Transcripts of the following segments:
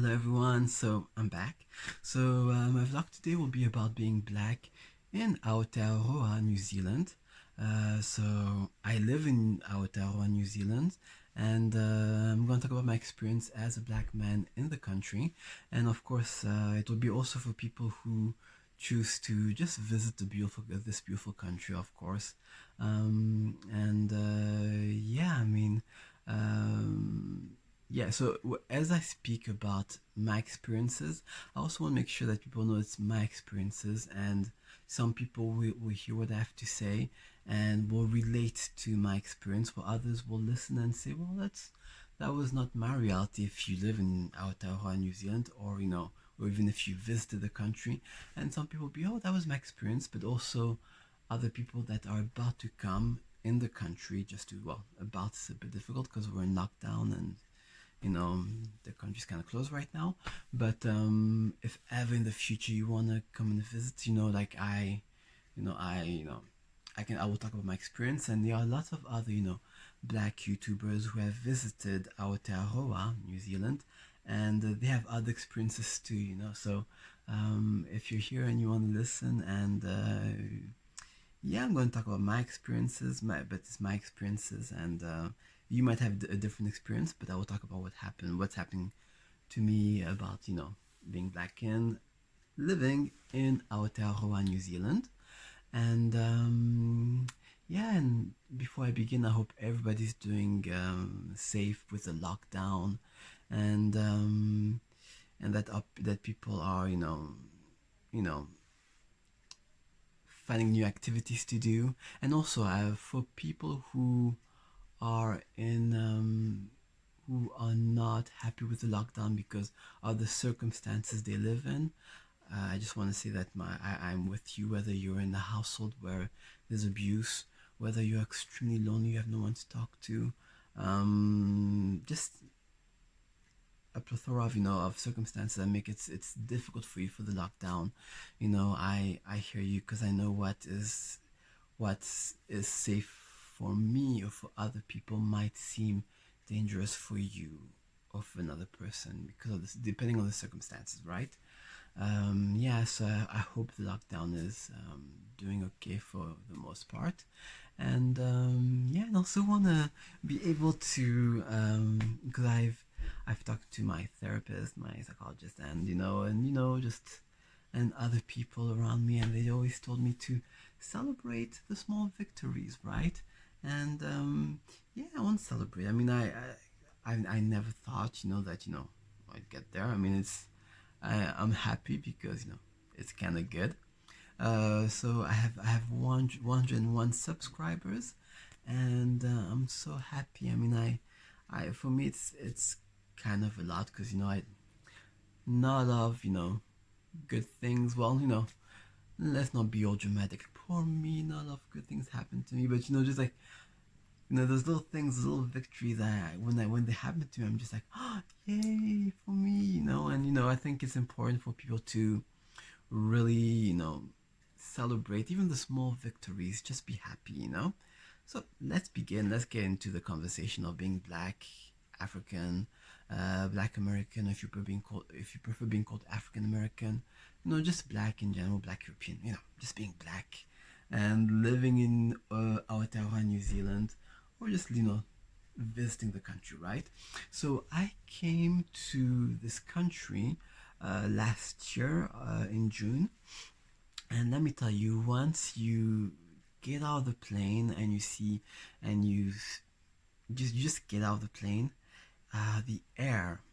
Hello everyone, so I'm back. My vlog today will be about being black in Aotearoa, New Zealand. I live in Aotearoa, New Zealand, and I'm going to talk about my experience as a black man in the country. And of course, it will be also for people who choose to just visit this beautiful country, of course. Yeah, I mean, um, yeah, so as I speak about my experiences, I also want to make sure that people know it's my experiences, and some people will hear what I have to say and will relate to my experience, while others will listen and say, well, that was not my reality if you live in Aotearoa, New Zealand, or or even if you visited the country. And some people will be, oh, that was my experience, but also other people that are about to come in the country just to, well, about is a bit difficult because we're in lockdown and the country's kind of closed right now. But if ever in the future you want to come and visit, you know I you know I will talk about my experience. And there are lots of other black YouTubers who have visited Aotearoa, New Zealand, and they have other experiences too, so if you're here and you want to listen, and yeah, I'm going to talk about my experiences, but it's my experiences, and you might have a different experience, but I will talk about what's happening to me about being black and living in Aotearoa, New Zealand. And yeah, and before I begin, I hope everybody's doing safe with the lockdown, and that people are you know finding new activities to do. And also for people who are not happy with the lockdown because of the circumstances they live in, I just want to say that I'm with you, whether you're in a household where there's abuse, whether you're extremely lonely, you have no one to talk to, just a plethora of of circumstances that make it's difficult for you for the lockdown. I hear you, because I know what is safe for me or for other people might seem dangerous for you or for another person because of this, depending on the circumstances, right? Yeah, so I hope the lockdown is doing okay for the most part. And yeah, and also want to be able to, because I've talked to my therapist, my psychologist, and just and other people around me, and they always told me to celebrate the small victories, right? And yeah, I want to celebrate. I mean, I never thought that I'd get there. I mean, I'm happy because it's kind of good. So I have 101 subscribers, and I'm so happy. I mean, I for me it's kind of a lot, because I not a lot of good things. Well, let's not be all dramatic. Poor me, not a lot of good things happen to me, but just like those little things, those little victories that when they happen to me, I'm just like, oh, yay for me, and I think it's important for people to really, celebrate even the small victories. Just be happy. So let's begin. Let's get into the conversation of being black, African, black American. If you prefer being called African American, just black in general, black European. Just being black and living in Aotearoa, New Zealand, or just visiting the country, right? So I came to this country last year in June, and let me tell you, once you get out of the plane and you just get out of the plane, the air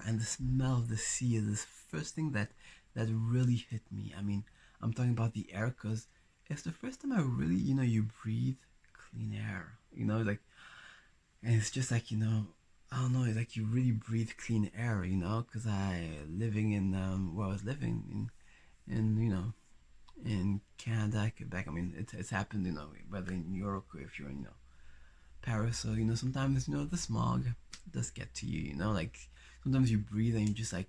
and the smell of the sea is the first thing that really hit me. I mean, I'm talking about the air because it's the first time I really, you breathe clean air. Like, and it's just like, I don't know, it's like you really breathe clean air. Because living in where I was living in in Canada, Quebec. I mean, it's happened, whether in New York or if you're in Paris. So sometimes the smog does get to you. Like sometimes you breathe and you just like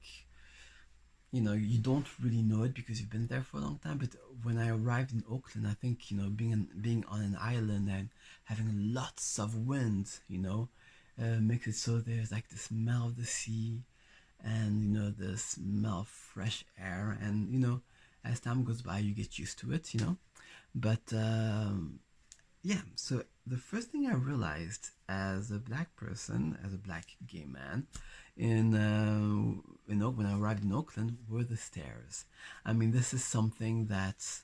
you don't really know it because you've been there for a long time. But when I arrived in Auckland, I think being on an island and having lots of wind, makes it so there's like the smell of the sea, and the smell of fresh air, and as time goes by you get used to it, but yeah, so the first thing I realized as a black person, as a black gay man, when I arrived in Oakland, were the stairs. I mean, this is something that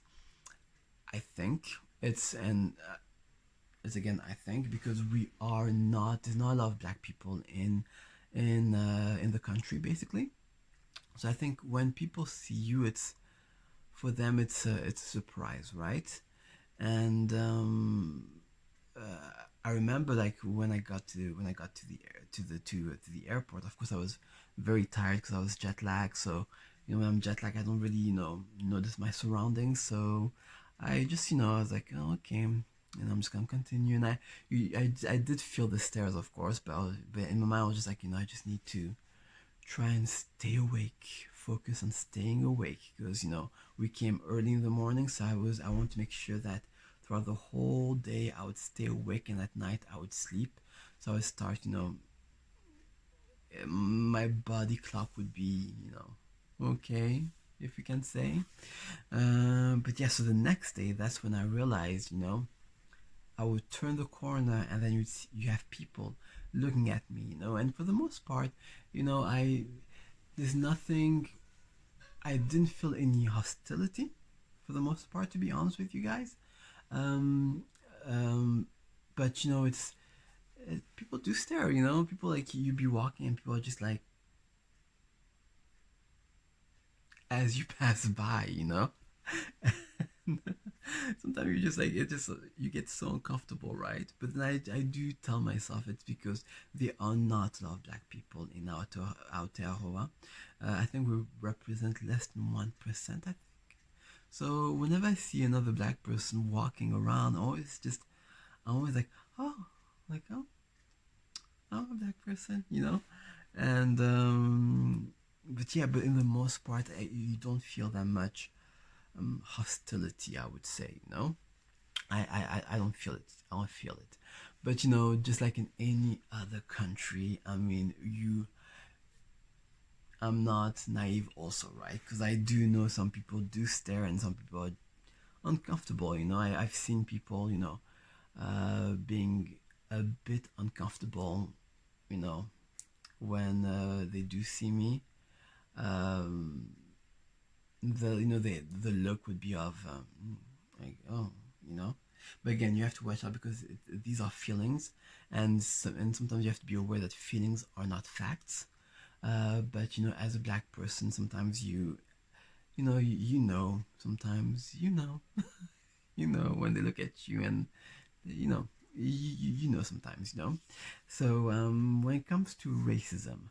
I think it's again I think because we are not there's not a lot of black people in the country basically. So I think when people see you, it's for them it's a surprise, right? And I remember like when I got to the airport. Of course, I was very tired because I was jet lagged. So when I'm jet lagged, I don't really notice my surroundings. So I just I was like, oh, okay, and I'm just gonna continue. And I did feel the stairs, of course, but in my mind I was just like, I just need to try and stay awake, focus on staying awake because we came early in the morning, so I want to make sure that throughout the whole day I would stay awake and at night I would sleep. So I would start, my body clock would be, okay, if you can say. But yeah, so the next day, that's when I realized, I would turn the corner and then you have people looking at me, and for the most part, I there's nothing. I didn't feel any hostility for the most part, to be honest with you guys. Um, um, but people do stare. People like you be walking and people are just like as you pass by. Sometimes you just like it just you get so uncomfortable, right? But then I do tell myself it's because there are not a lot of black people in Aotearoa. I think we represent less than 1%. I think. So whenever I see another black person walking around, I'm always like, oh, like oh, I'm a black person, and but yeah, but in the most part, you don't feel that much hostility. I would say, I don't feel it. I don't feel it. But just like in any other country, I mean, I'm not naive, also, right? Because I do know some people do stare and some people are uncomfortable. I've seen people, being a bit uncomfortable, you know, when they do see me. Um, the look would be of like, oh, you know. But again, you have to watch out because these are feelings, and sometimes you have to be aware that feelings are not facts. But as a black person, sometimes sometimes when they look at you, and you know sometimes so when it comes to racism,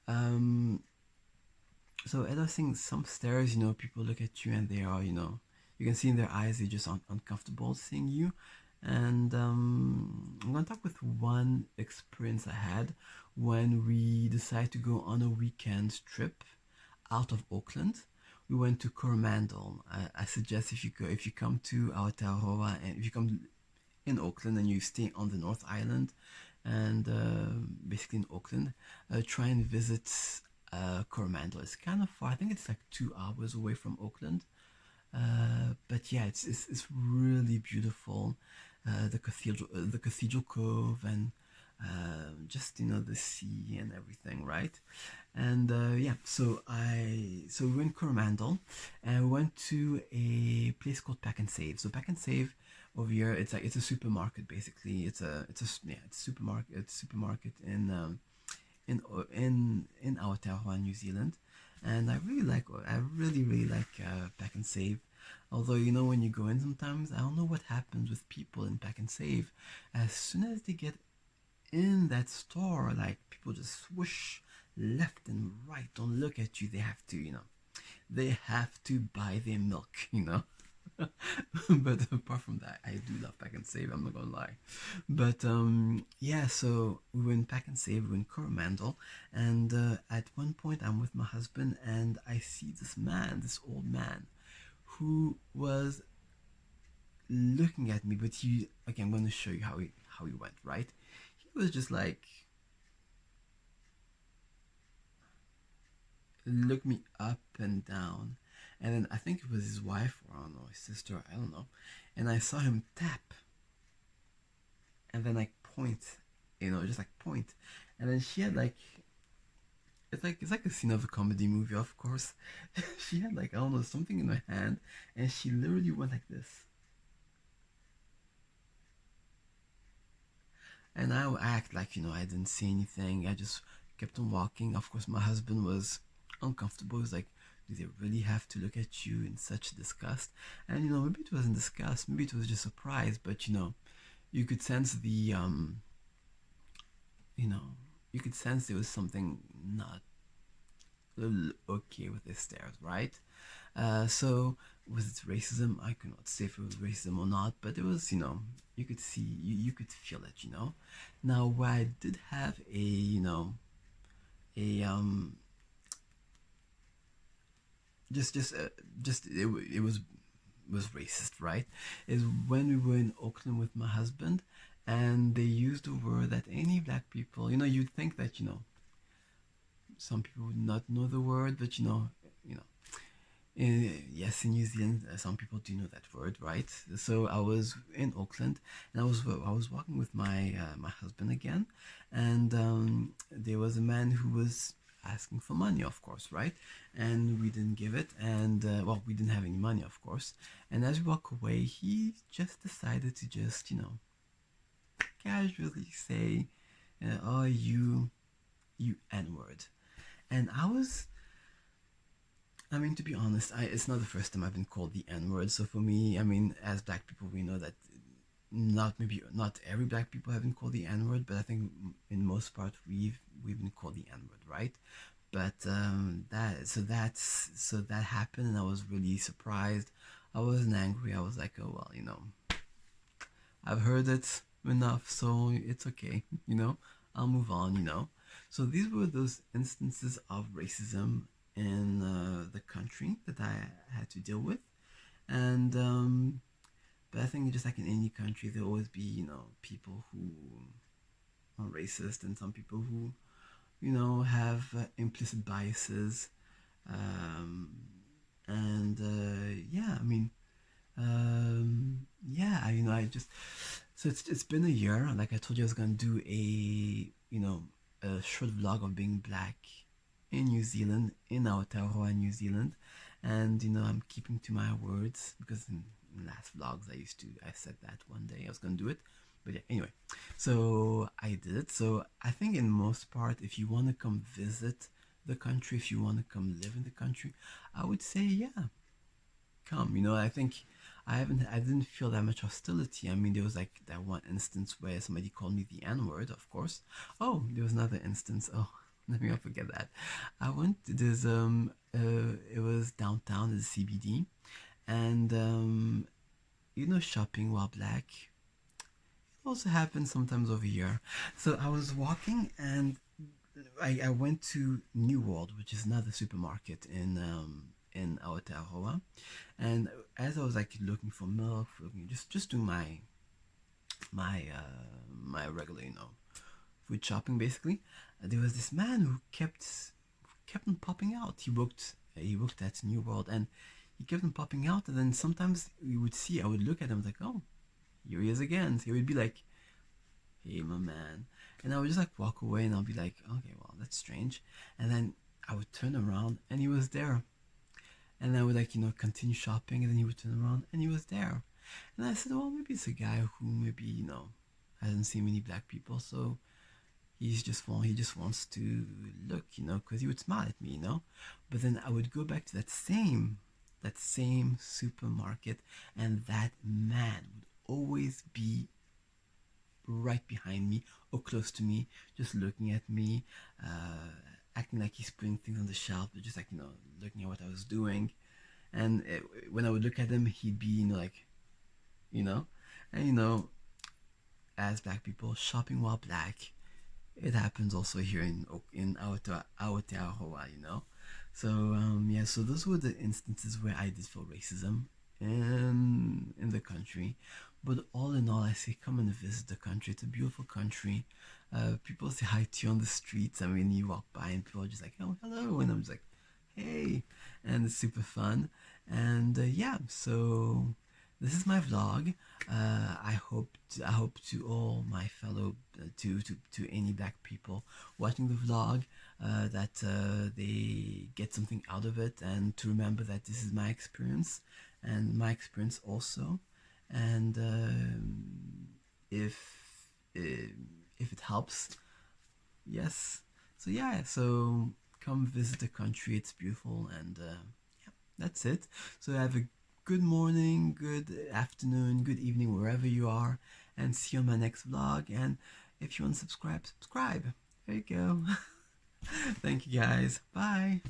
um so as I was saying, some stares, people look at you and they are, you can see in their eyes they're just uncomfortable seeing you. And I'm gonna talk with one experience I had when we decided to go on a weekend trip out of Auckland. We went to Coromandel. I suggest if you come to Aotearoa, and if you come in Auckland and you stay on the North Island, and basically in Auckland, try and visit Coromandel. It's kind of far. I think it's like 2 hours away from Auckland. But yeah, it's really beautiful. The cathedral cove, and just the sea and everything, right? And yeah, so we went Coromandel, and we went to a place called Pack and Save. So Pack and Save over here, it's a supermarket basically. It's a supermarket. It's a supermarket in Aotearoa, New Zealand, and I really like Pack and Save. Although when you go in, sometimes I don't know what happens with people in Pack and Save. As soon as they get in that store, like people just swoosh left and right, don't look at you. They have to buy their milk, but apart from that, I do love Pack and Save. I'm not gonna lie. But yeah, so we were in Pack and Save, we were in Coromandel, and at one point I'm with my husband, and I see this old man, who was looking at me. But okay, I'm going to show you how he went. Right, he was just like, looked me up and down, and then I think it was his wife or I don't know, his sister, I don't know, and I saw him tap, and then like point, just like point, and then she had like it's like a scene of a comedy movie, of course. She had like I don't know something in her hand, and she literally went like this, and I would act like I didn't see anything. I just kept on walking. Of course, my husband was uncomfortable. He was like, "Do they really have to look at you in such disgust?" And maybe it wasn't disgust. Maybe it was just surprise. But you could sense the you know, you could sense there was something not okay with the stares, right? So was it racism? I cannot say if it was racism or not, but it was, you could see, you could feel it. Now, where I did have a just it was racist, right? Is when we were in Oakland with my husband, and they used the word that any black people, you'd think that some people would not know the word, but you know, yes, in New Zealand, some people do know that word, right? So I was in Auckland, and I was walking with my husband again, and there was a man who was asking for money, of course, right? And we didn't give it, and well, we didn't have any money, of course. And as we walk away, he just decided to just casually say, "Oh, you N-word," and I mean, to be honest, it's not the first time I've been called the N word. So for me, I mean, as black people, we know that not every black people have been called the N word, but I think in most part we've been called the N word, right? But that happened, and I was really surprised. I wasn't angry. I was like, oh well, I've heard it enough, so it's okay. I'll move on. So these were those instances of racism in the country that I had to deal with, and but I think just like in any country, there'll always be people who are racist and some people who have implicit biases, um, and yeah, I mean, yeah, I just so it's been a year. Like I told you, I was gonna do a short vlog of being black in New Zealand, in Aotearoa, New Zealand, and I'm keeping to my words because in last vlogs I said that one day I was gonna do it, but yeah, anyway, so I did it. So I think in most part, if you want to come visit the country, if you want to come live in the country, I would say yeah, come. I think I didn't feel that much hostility. I mean, there was like that one instance where somebody called me the N word, of course. Oh, there was another instance. Oh, let me not forget that. I went to this it was downtown, the CBD, and shopping while black. It also happens sometimes over here. So I was walking, and I went to Nword, which is another supermarket in Aotearoa, and as I was like looking for milk, just doing my regular food shopping basically, there was this man who kept on popping out. He worked at Nword, and he kept on popping out, and then sometimes I would look at him like, oh, here he is again. So he would be like, hey, my man. And I would just like walk away, and I'll be like, okay, well, that's strange. And then I would turn around, and he was there. And I would like, continue shopping, and then he would turn around, and he was there. And I said, well, maybe it's a guy who maybe, hasn't seen many black people, so he just wants to look, because he would smile at me, But then I would go back to that same supermarket, and that man would always be right behind me or close to me, just looking at me, acting like he's putting things on the shelf, but just like looking at what I was doing. And when I would look at him, he'd be like, you know, and as black people shopping while black, it happens also here in Aotearoa. So yeah, so those were the instances where I did feel racism in the country. But all in all, I say come and visit the country. It's a beautiful country. People say hi to you on the streets. I mean, you walk by and people are just like, oh, hello, and I'm just like, hey, and it's super fun. And yeah, so this is my vlog. I hope to all my fellow to any black people watching the vlog that they get something out of it, and to remember that this is my experience and my experience also. And if it helps, yes. So yeah, so come visit the country. It's beautiful, and yeah, that's it. So have a good morning, good afternoon, good evening, wherever you are, and see you on my next vlog. And if you want to subscribe, subscribe. There you go. Thank you guys. Bye.